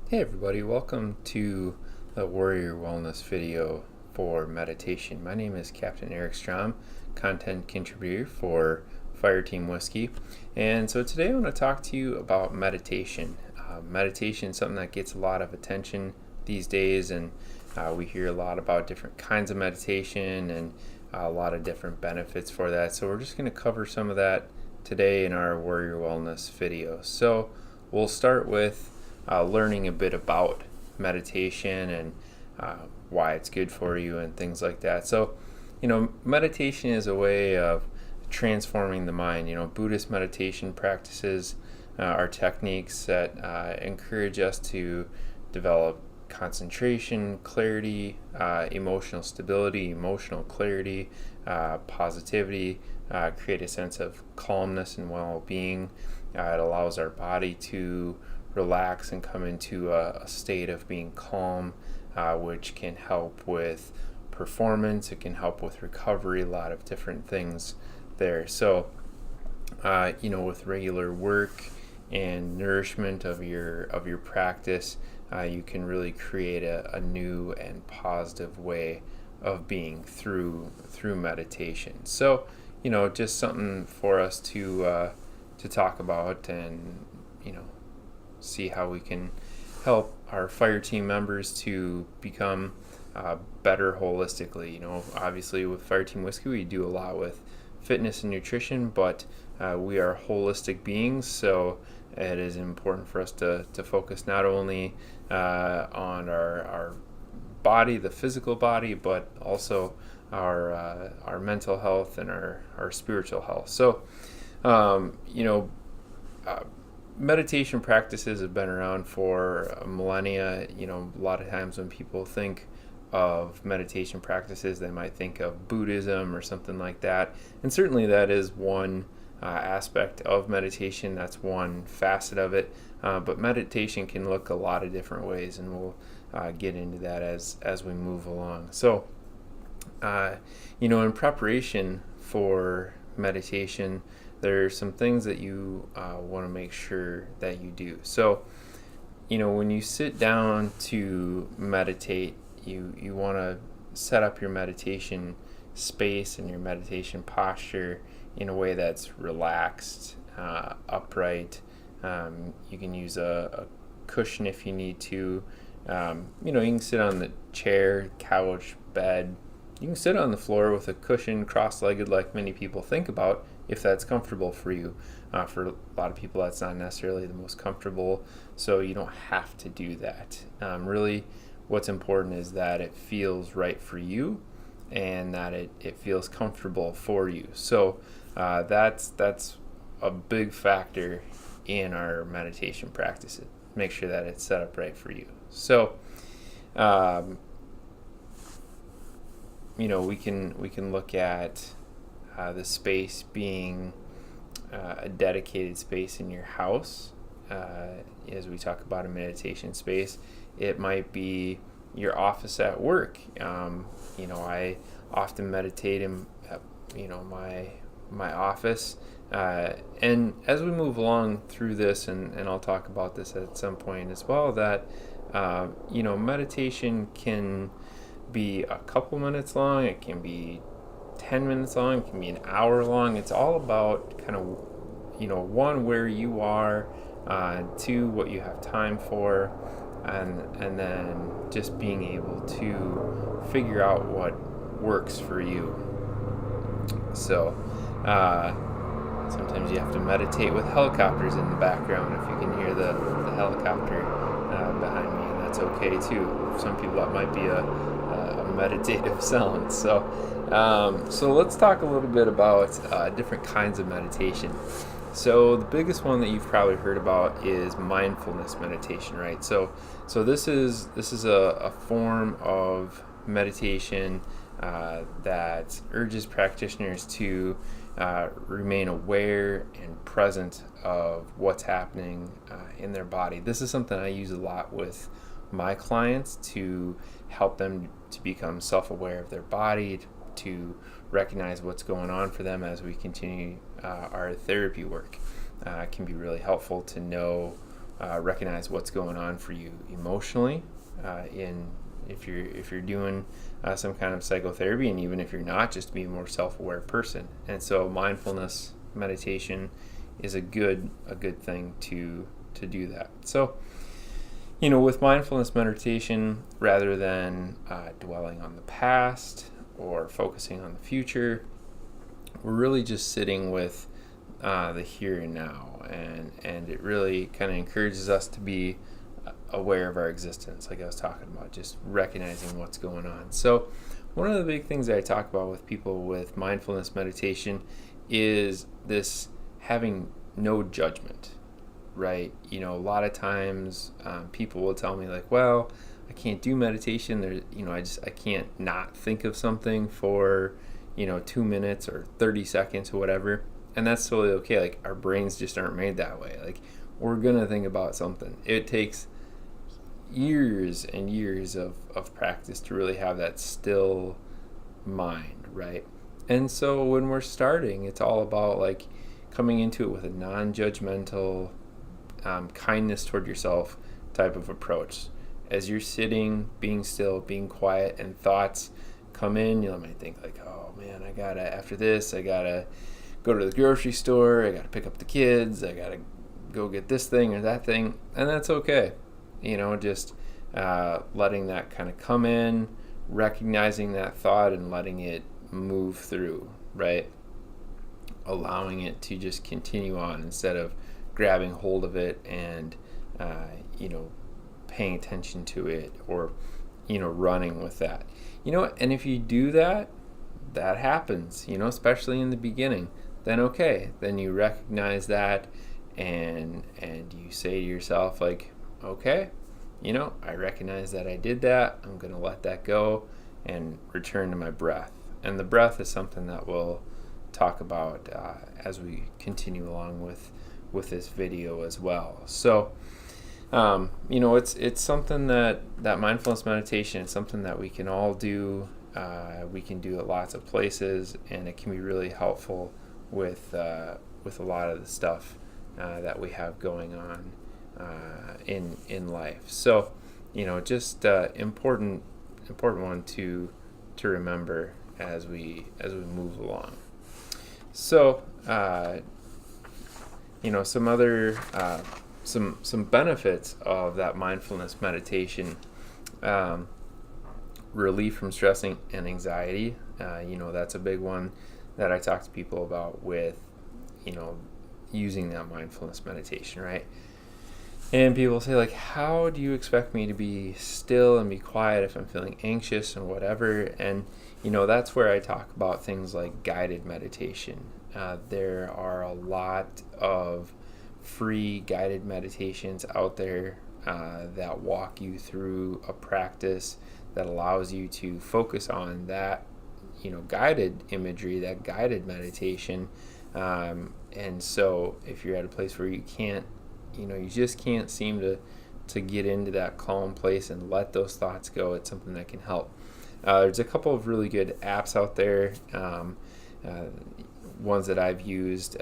Hey everybody, welcome to the Warrior Wellness video for meditation. My name is Captain Eric Strom, content contributor for Fireteam Whiskey. And so today I want to talk to you about meditation. Meditation is something that gets a lot of attention these days, and we hear a lot about different kinds of meditation and a lot of different benefits for that. So we're just going to cover some of that today in our Warrior Wellness video. So we'll start with learning a bit about meditation and why it's good for you and things like that. So, meditation is a way of transforming the mind. Buddhist meditation practices are techniques that encourage us to develop concentration, clarity, emotional stability, emotional clarity, positivity, create a sense of calmness and well-being. It allows our body to relax and come into a state of being calm, which can help with performance. It can help with recovery, a lot of different things there. So, with regular work and nourishment of your practice, you can really create a new and positive way of being through meditation. So, just something for us to talk about and see how we can help our fire team members to become better holistically. Obviously with Fireteam Whiskey, we do a lot with fitness and nutrition, but we are holistic beings, so it is important for us to focus not only on our body, the physical body, but also our mental health and our spiritual health. So, meditation practices have been around for millennia. A lot of times when people think of meditation practices, they might think of Buddhism or something like that. And certainly that is one aspect of meditation. That's one facet of it. But meditation can look a lot of different ways, and we'll get into that as we move along. So, in preparation for meditation, there are some things that you want to make sure that you do. So, when you sit down to meditate, you want to set up your meditation space and your meditation posture in a way that's relaxed, upright. You can use a cushion if you need to. You can sit on the chair, couch, bed. You can sit on the floor with a cushion, cross-legged, like many people think about, if that's comfortable for you. For a lot of people, that's not necessarily the most comfortable, so you don't have to do that. Really, what's important is that it feels right for you and that it feels comfortable for you. So that's a big factor in our meditation practices. Make sure that it's set up right for you. So, we can look at the space being a dedicated space in your house. As we talk about a meditation space, it might be your office at work. I often meditate in my office. And as we move along through this, and I'll talk about this at some point as well, that meditation can be a couple minutes long. It can be 10 minutes long, it can be an hour long. It's all about kind of, one, where you are, two, what you have time for, and then just being able to figure out what works for you. So, sometimes you have to meditate with helicopters in the background. If you can hear the helicopter behind me, and that's okay too. For some people, that might be a meditative sound. So let's talk a little bit about different kinds of meditation. So the biggest one that you've probably heard about is mindfulness meditation, right? So this is a form of meditation that urges practitioners to remain aware and present of what's happening in their body. This is something I use a lot with my clients to help them to become self-aware of their body, to recognize what's going on for them as we continue our therapy work. It can be really helpful to know recognize what's going on for you emotionally, if you're doing some kind of psychotherapy, and even if you're not, just to be a more self-aware person. And so mindfulness meditation is a good thing to do that. So, with mindfulness meditation, rather than dwelling on the past or focusing on the future, we're really just sitting with the here and now, and it really kind of encourages us to be aware of our existence, like I was talking about, just recognizing what's going on. So one of the big things that I talk about with people with mindfulness meditation is this having no judgment, right? A lot of times people will tell me like, well, I can't do meditation. I can't not think of something for 2 minutes or 30 seconds or whatever. And that's totally okay. Like, our brains just aren't made that way. Like, we're gonna think about something. It takes years and years of practice to really have that still mind, right? And so when we're starting, it's all about like coming into it with a non-judgmental kindness toward yourself type of approach. As you're sitting, being still, being quiet, and thoughts come in, you might think like, oh man, after this, I gotta go to the grocery store, I gotta pick up the kids, I gotta go get this thing or that thing, and that's okay. Just letting that kind of come in, recognizing that thought and letting it move through, right? Allowing it to just continue on instead of grabbing hold of it and, paying attention to it or, running with that. And if you do that, that happens, especially in the beginning. Then okay, then you recognize that and you say to yourself like, okay, I recognize that I did that. I'm going to let that go and return to my breath. And the breath is something that we'll talk about as we continue along with this video as well. So, it's something that mindfulness meditation is something that we can all do. We can do it lots of places, and it can be really helpful with a lot of the stuff that we have going on in life. So, just important one to remember as we move along. So, some other some benefits of that mindfulness meditation: relief from stress and anxiety. That's a big one that I talk to people about with, using that mindfulness meditation, right? And people say like, how do you expect me to be still and be quiet if I'm feeling anxious and whatever? And, that's where I talk about things like guided meditation. There are a lot of free guided meditations out there that walk you through a practice that allows you to focus on that, guided imagery, that guided meditation. And so if you're at a place where you can't, you just can't seem to get into that calm place and let those thoughts go, it's something that can help. There's a couple of really good apps out there. Ones that I've used,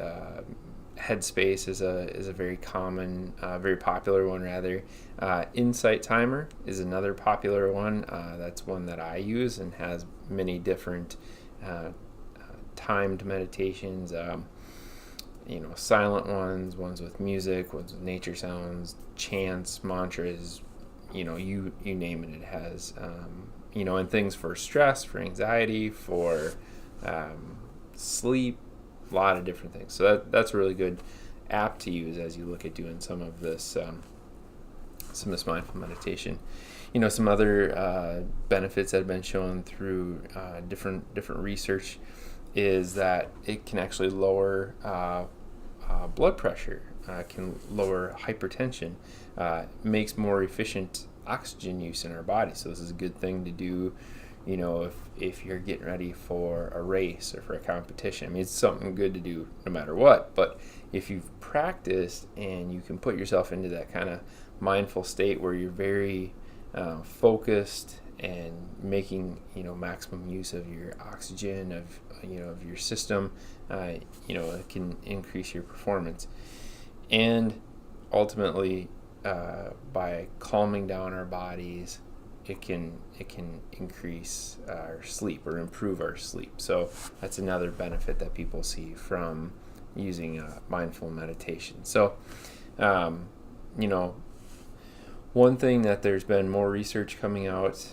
Headspace is a very common, very popular one rather. Insight Timer is another popular one. That's one that I use and has many different timed meditations. Silent ones with music, ones with nature sounds, chants, mantras, you name it, it has, and things for stress, for anxiety, for sleep, a lot of different things. So that's a really good app to use as you look at doing some of this mindful meditation. Some other benefits that have been shown through different research is that it can actually lower blood pressure, can lower hypertension, makes more efficient oxygen use in our body. So this is a good thing to do, if you're getting ready for a race or for a competition. I mean, it's something good to do no matter what. But if you've practiced and you can put yourself into that kind of mindful state where you're very focused and making maximum use of your oxygen, of your system, it can increase your performance. And ultimately, by calming down our bodies, it can increase our sleep or improve our sleep. So that's another benefit that people see from using mindful meditation. So, one thing that there's been more research coming out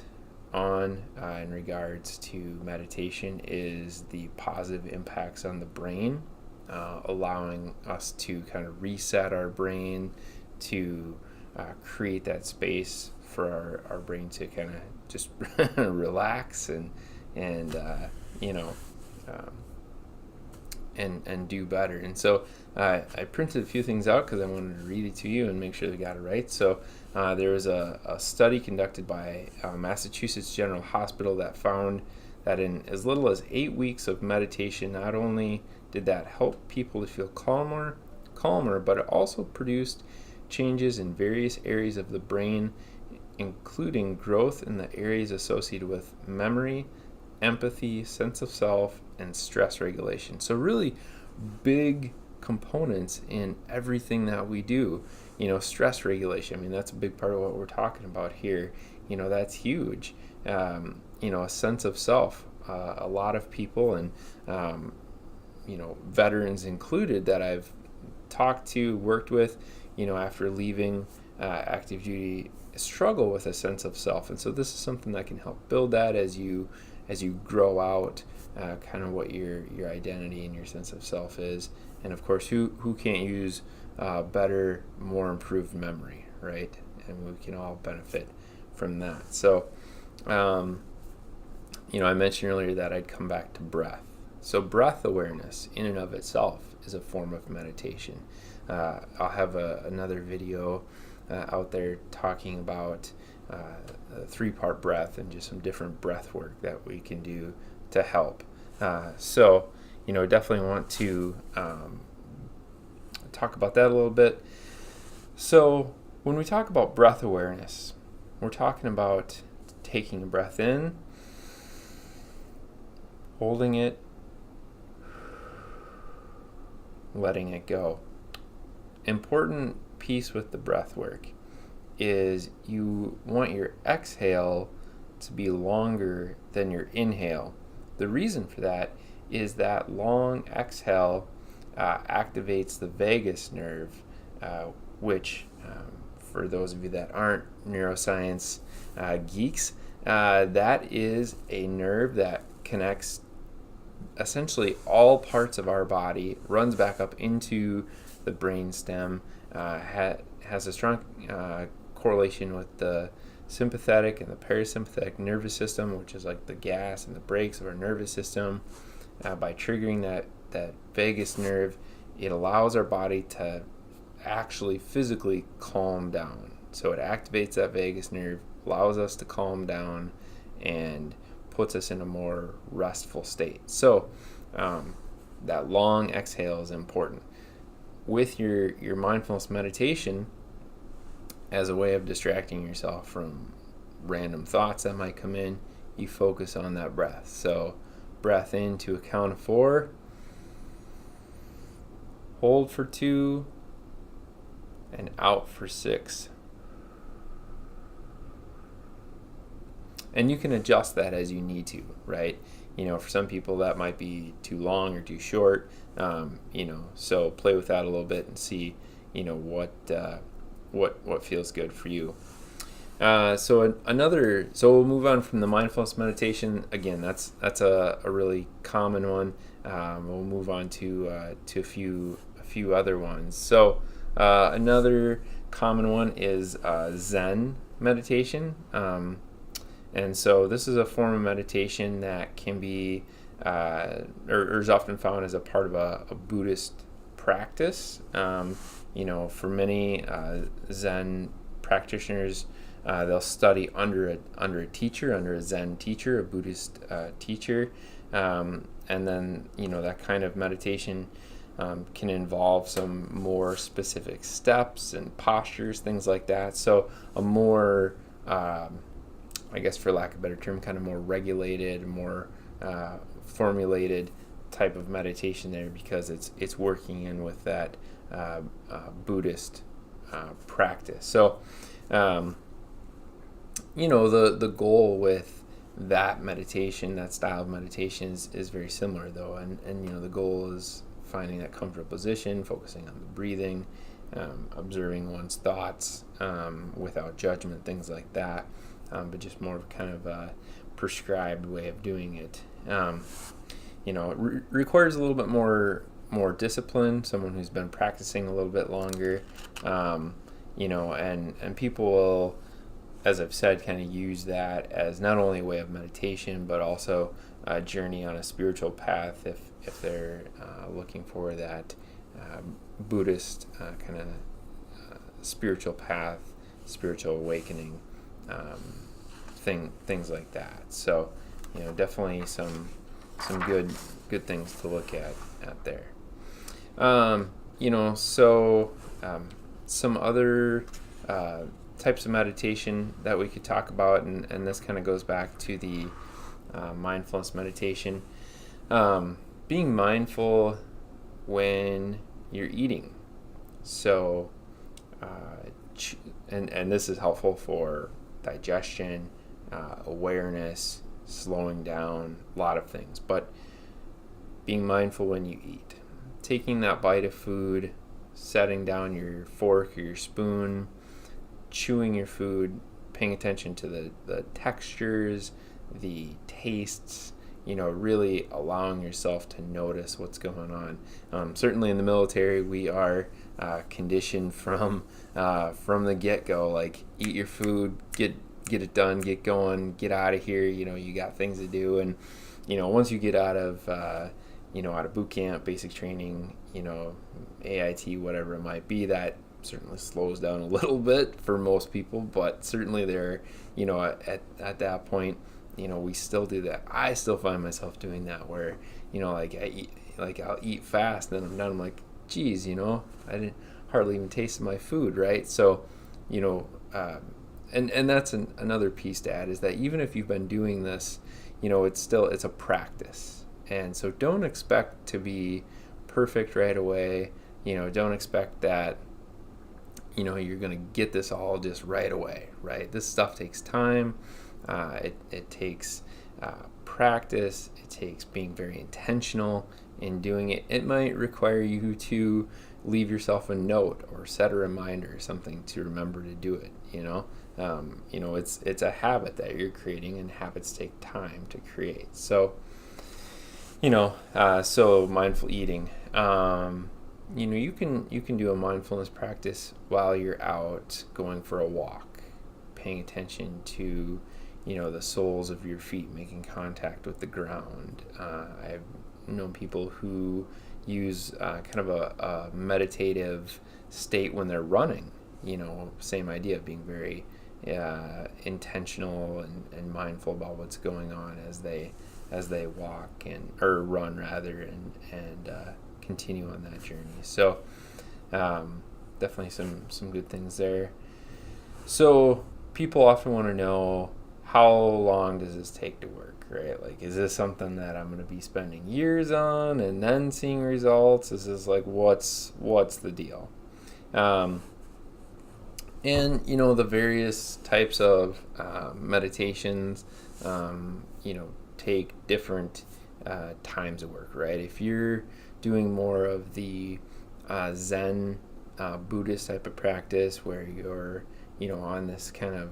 on in regards to meditation is the positive impacts on the brain, allowing us to kind of reset our brain, to create that space for our brain to kind of just relax and do better. And so I printed a few things out because I wanted to read it to you and make sure they got it right. So there was a study conducted by Massachusetts General Hospital that found that in as little as 8 weeks of meditation, not only did that help people to feel calmer, but it also produced changes in various areas of the brain, including growth in the areas associated with memory, empathy, sense of self, and stress regulation. So really big components in everything that we do. Stress regulation, I mean, that's a big part of what we're talking about here. That's huge. A sense of self. A lot of people, and veterans included, that I've talked to, worked with, after leaving active duty, struggle with a sense of self. And so this is something that can help build that as you grow out kind of what your identity and your sense of self is. And of course, who can't use better, more improved memory, right? And we can all benefit from that. So I mentioned earlier that I'd come back to breath. So breath awareness in and of itself is a form of meditation. I'll have another video out there talking about a 3-part breath and just some different breath work that we can do to help. So definitely want to talk about that a little bit. So when we talk about breath awareness, we're talking about taking a breath in, holding it, letting it go. Important piece with the breath work is you want your exhale to be longer than your inhale. The reason for that is that long exhale activates the vagus nerve, which for those of you that aren't neuroscience geeks, that is a nerve that connects essentially all parts of our body, runs back up into the brain stem, has a strong correlation with the sympathetic and the parasympathetic nervous system, which is like the gas and the brakes of our nervous system. By triggering that vagus nerve, it allows our body to actually physically calm down. So it activates that vagus nerve, allows us to calm down, and puts us in a more restful state. So that long exhale is important. With your mindfulness meditation, as a way of distracting yourself from random thoughts that might come in, you focus on that breath. So breath in to a count of 4, hold for 2, and out for 6. And you can adjust that as you need to, right? For some people that might be too long or too short, so play with that a little bit and see, what feels good for you. So we'll move on from the mindfulness meditation. Again, that's a really common one. We'll move on to a few other ones. So another common one is Zen meditation. And so this is a form of meditation that can be, or is often found as a part of a Buddhist practice. For many Zen practitioners, they'll study under a teacher, under a Zen teacher, a Buddhist teacher, and then that kind of meditation can involve some more specific steps and postures, things like that. So a more I guess for lack of a better term, kind of more regulated, more formulated type of meditation there, because it's working in with that Buddhist practice. So, the goal with that meditation, that style of meditation is very similar though. And the goal is finding that comfortable position, focusing on the breathing, observing one's thoughts without judgment, things like that. But just more of kind of a prescribed way of doing it. It requires a little bit more discipline, someone who's been practicing a little bit longer, and people will, as I've said, kind of use that as not only a way of meditation, but also a journey on a spiritual path if they're looking for that Buddhist kind of spiritual path, spiritual awakening, things like that. So, definitely some good things to look at there. Some other types of meditation that we could talk about, and this kind of goes back to the mindfulness meditation. Being mindful when you're eating. So, and this is helpful for digestion, awareness, slowing down, a lot of things. But being mindful when you eat. Taking that bite of food, setting down your fork or your spoon, chewing your food, paying attention to the textures, the tastes, really allowing yourself to notice what's going on. Certainly in the military, we are conditioned from the get-go, like eat your food, get it done, get going, get out of here, you got things to do. And, once you get out of boot camp, basic training, AIT, whatever it might be, that certainly slows down a little bit for most people, but certainly there, at that point, we still do that. I still find myself doing that where, I'll eat fast, then I'm done. I'm like, geez, I didn't hardly even taste my food, right? So, and that's another piece to add, is that even if you've been doing this, it's a practice. And so don't expect to be perfect right away. Don't expect that, you're going to get this all just right away, right? This stuff takes time. It takes practice. It takes being very intentional in doing it. It might require you to leave yourself a note or set a reminder or something to remember to do it, it's a habit that you're creating, and habits take time to create. So, so mindful eating, you can do a mindfulness practice while you're out going for a walk, paying attention to, the soles of your feet making contact with the ground. I've known people who use kind of a meditative state when they're running, same idea of being very intentional and mindful about what's going on as they walk or run rather, and continue on that journey. So definitely some good things there. So people often want to know, how long does this take to work, right? Like, is this something that I'm going to be spending years on and then seeing results? Is this like, what's the deal? And the various types of meditations take different times of work, right? If you're doing more of the Zen Buddhist type of practice, where you're on this kind of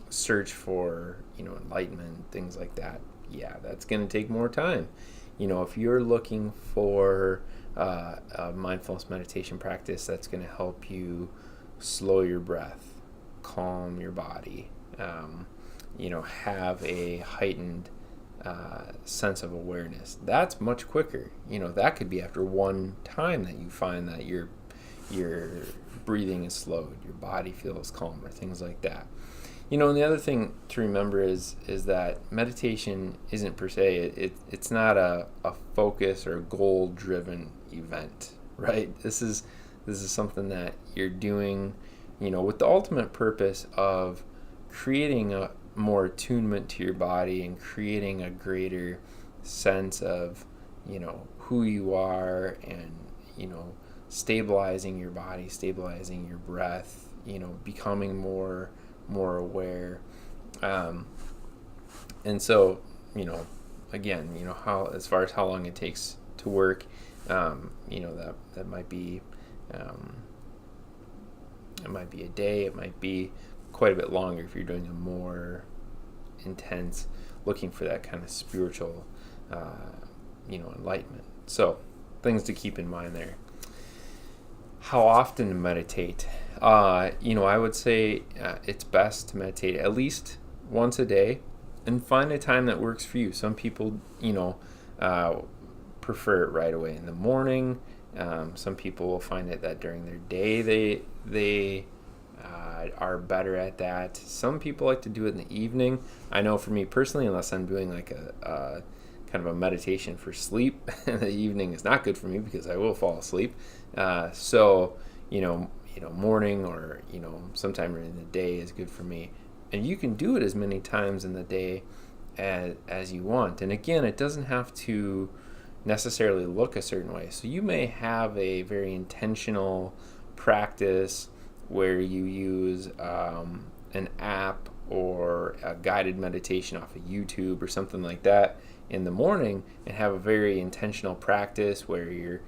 search for enlightenment, things like that, that's going to take more time. If you're looking for a mindfulness meditation practice that's going to help you slow your breath, calm your body, have a heightened sense of awareness, that's much quicker. That could be after one time that you find that your breathing is slowed, your body feels calmer, things like that. And the other thing to remember is that meditation isn't per se, it's not a focus or goal-driven event, right? This is something that you're doing, with the ultimate purpose of creating a more attunement to your body and creating a greater sense of, who you are, and, stabilizing your body, stabilizing your breath, becoming more aware. And so, again, how, as far as how long it takes to work, that might be, it might be a day, it might be quite a bit longer if you're doing a more intense, looking for that kind of spiritual, enlightenment. So, things to keep in mind there. How often to meditate? I would say it's best to meditate at least once a day, and find a time that works for you. Some people, prefer it right away in the morning. Some people will find it that during their day they are better at that. Some people like to do it in the evening. I know for me personally, unless I'm doing like a kind of a meditation for sleep, the evening is not good for me because I will fall asleep. So morning or sometime in the day is good for me. And you can do it as many times in the day as you want. And again, it doesn't have to necessarily look a certain way. So you may have a very intentional practice where you use an app or a guided meditation off of YouTube or something like that in the morning, and have a very intentional practice where you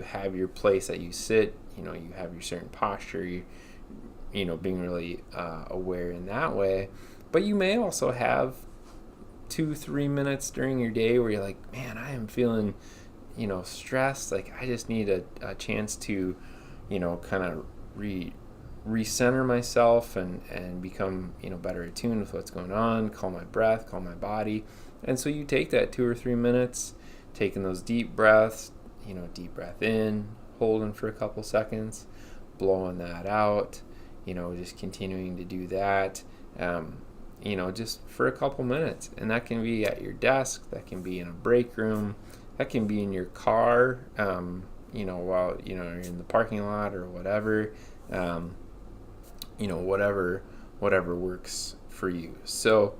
have your place that you sit, you have your certain posture, being really aware in that way. But you may also have 2-3 minutes during your day where you're like, man, I am feeling, stressed. Like, I just need a chance to, kind of recenter myself and become, better attuned with what's going on, calm my breath, calm my body. And so you take that 2 or 3 minutes, taking those deep breaths, deep breath in, holding for a couple seconds, blowing that out, just continuing to do that, just for a couple minutes. And that can be at your desk, that can be in a break room, that can be in your car, while, you're in the parking lot or whatever, whatever works for you. So,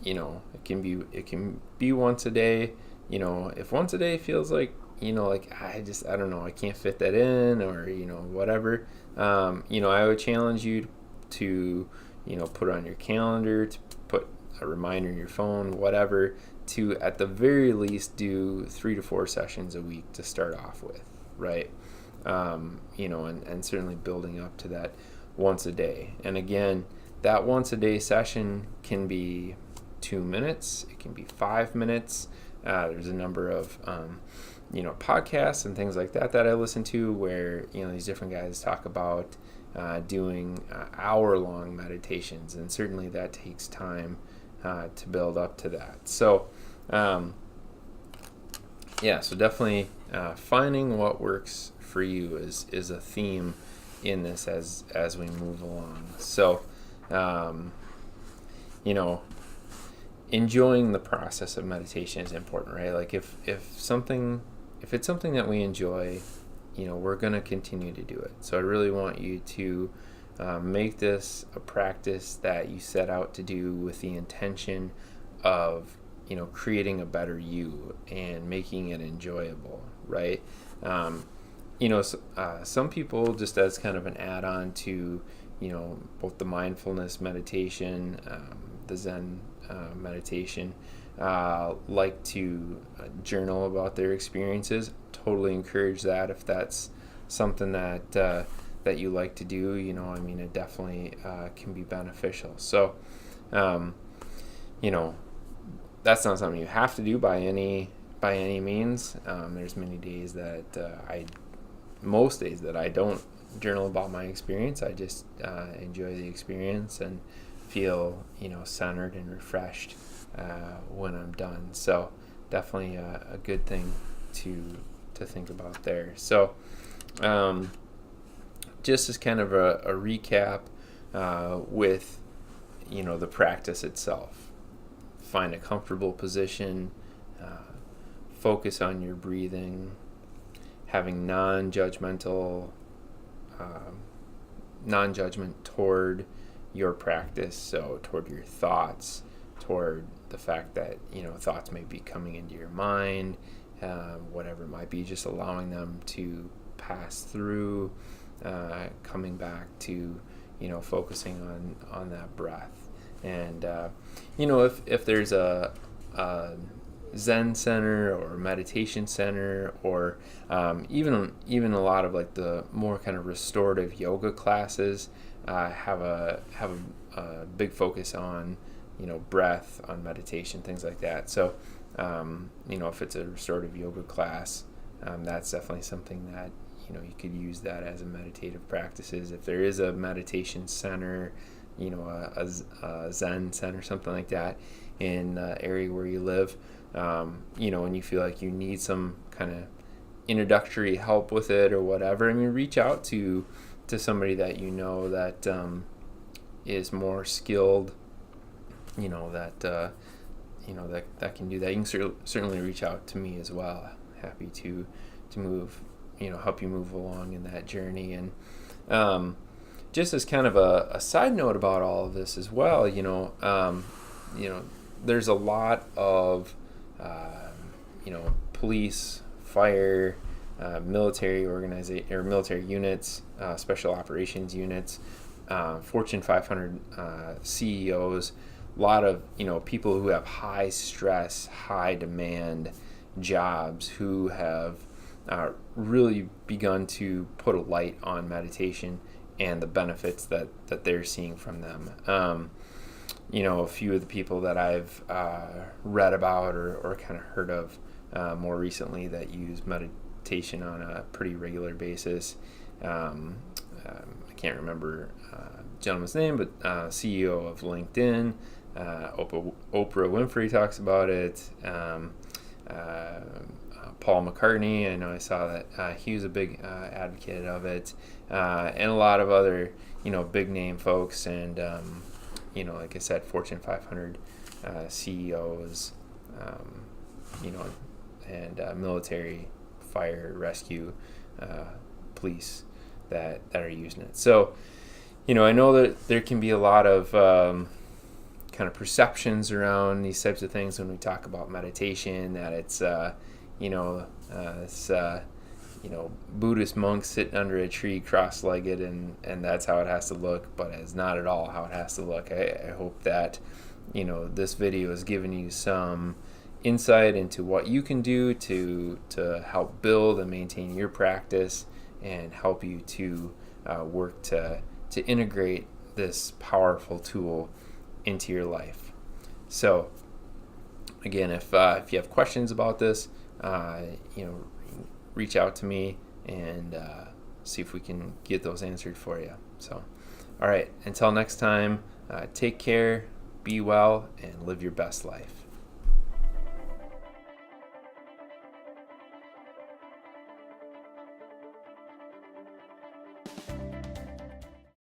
it can be once a day. If once a day feels like, I don't know, I can't fit that in, or, whatever, I would challenge you to, put it on your calendar, to put a reminder in your phone, whatever, to at the very least do 3 to 4 sessions a week to start off with, right? And certainly building up to that once a day. And again, that once a day session can be 2 minutes, it can be 5 minutes. There's a number of, podcasts and things like that I listen to where, these different guys talk about doing hour-long meditations, and certainly that takes time to build up to that. So, so definitely finding what works for you is a theme in this as we move along. So, enjoying the process of meditation is important, right? Like if it's something that we enjoy, we're going to continue to do it. So I really want you to make this a practice that you set out to do with the intention of, creating a better you and making it enjoyable, right? Some people, just as kind of an add-on to, both the mindfulness meditation, the Zen meditation, like to journal about their experiences. Totally encourage that if that's something that you like to do. It definitely can be beneficial. So, that's not something you have to do by any means. There's many days that most days that I don't journal about my experience. I just enjoy the experience and feel centered and refreshed when I'm done. So definitely a good thing to think about there. So just as kind of a recap with the practice itself. Find a comfortable position, focus on your breathing, having non-judgment toward your practice, so toward your thoughts, toward the fact that thoughts may be coming into your mind, whatever it might be, just allowing them to pass through, coming back to, focusing on that breath. And, if there's a Zen center or meditation center, or even a lot of like the more kind of restorative yoga classes have a big focus on breath, on meditation, things like that. So if it's a restorative yoga class, that's definitely something that you could use that as a meditative practices. If there is a meditation center, a Zen center, something like that in the area where you live, and you feel like you need some kind of introductory help with it or whatever, reach out to somebody that that is more skilled, that can do that. You can certainly reach out to me as well. Happy to move, help you move along in that journey. And just as kind of a side note about all of this as well, there's a lot of police, fire, military organization or military units, special operations units, Fortune 500 CEOs, a lot of people who have high stress, high demand jobs, who have really begun to put a light on meditation and the benefits that they're seeing from them. A few of the people that I've read about or kind of heard of more recently that use meditation on a pretty regular basis. I can't remember the gentleman's name, but CEO of LinkedIn, Oprah Winfrey talks about it. Paul McCartney, I know I saw that he was a big advocate of it, and a lot of other big name folks, and like I said, Fortune 500 CEOs, and military, fire, rescue, police that are using it. So I know that there can be a lot of kind of perceptions around these types of things when we talk about meditation, that it's Buddhist monks sitting under a tree cross-legged, and that's how it has to look, but it's not at all how it has to look. I hope that this video has given you some insight into what you can do to help build and maintain your practice, and help you to work to integrate this powerful tool into your life. So again, if you have questions about this, reach out to me and see if we can get those answered for you. So, all right, until next time, take care, be well, and live your best life.